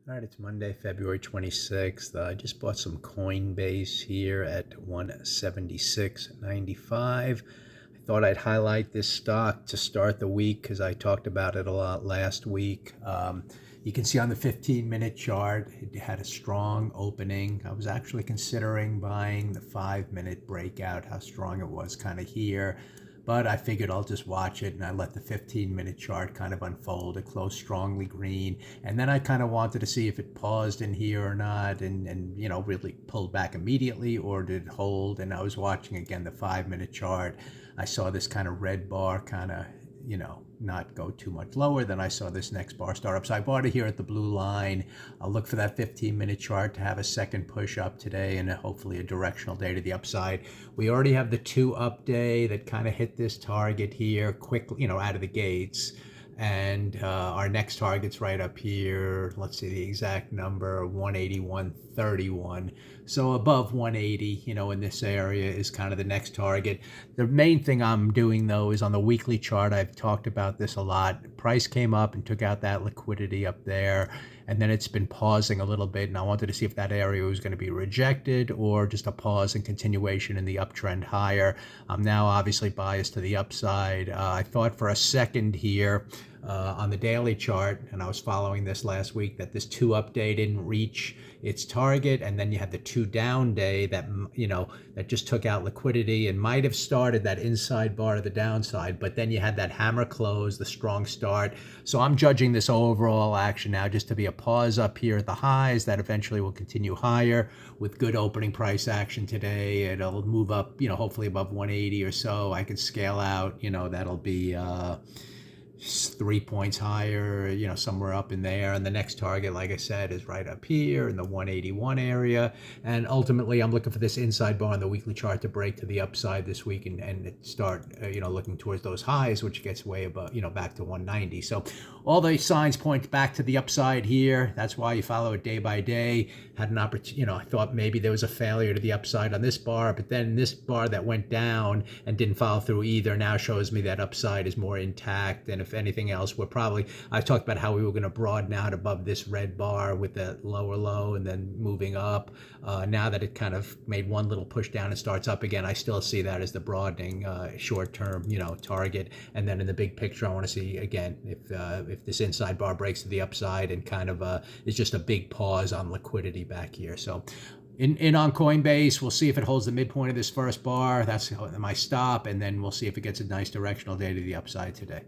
All right, it's Monday, February 26th. I just bought some Coinbase here at 176.95. I thought I'd highlight this stock to start the week because I talked about it a lot last week. You can see on the 15-minute chart, it had a strong opening. I was actually considering buying the 5-minute breakout, how strong it was kind of here. But I figured I'll just watch it, and I let the 15-minute chart kind of unfold. It closed strongly green, and then I kind of wanted to see if it paused in here or not, and really pulled back immediately, or did it hold. And I was watching again the 5-minute chart. I saw this kind of red bar kind of not go too much lower. Then I saw this next bar start up. So I bought it here at the blue line. I'll look for that 15-minute chart to have a second push up today and hopefully a directional day to the upside. We already have the 2-up day that kind of hit this target here quickly, out of the gates. And our next target's right up here. Let's see the exact number, 181.31. So above 180, in this area is kind of the next target. The main thing I'm doing, though, is on the weekly chart. I've talked about this a lot. Price came up and took out that liquidity up there, and then it's been pausing a little bit, and I wanted to see if that area was going to be rejected or just a pause and continuation in the uptrend higher. I'm now obviously biased to the upside. I thought for a second here on the daily chart, and I was following this last week, that this 2-up day didn't reach its target, and then you had the 2-down day that that just took out liquidity and might have started that inside bar to the downside, but then you had that hammer close, the strong start. So I'm judging this overall action now just to be a pause up here at the highs that eventually will continue higher with good opening price action today. It'll move up, hopefully above 180 or so. I can scale out, that'll be 3 points higher, somewhere up in there. And the next target, like I said, is right up here in the 181 area. And ultimately, I'm looking for this inside bar on the weekly chart to break to the upside this week and start, looking towards those highs, which gets way above, back to 190. So all the signs point back to the upside here. That's why you follow it day by day. Had an opportunity, I thought maybe there was a failure to the upside on this bar, but then this bar that went down and didn't follow through either now shows me that upside is more intact. And if anything else, I've talked about how we were going to broaden out above this red bar with the lower low and then moving up. Now that it kind of made one little push down and starts up again, I still see that as the broadening short-term, target. And then in the big picture, I want to see again if this inside bar breaks to the upside and kind of is just a big pause on liquidity back here. So in on Coinbase, we'll see if it holds the midpoint of this first bar. That's my stop, and then we'll see if it gets a nice directional day to the upside today.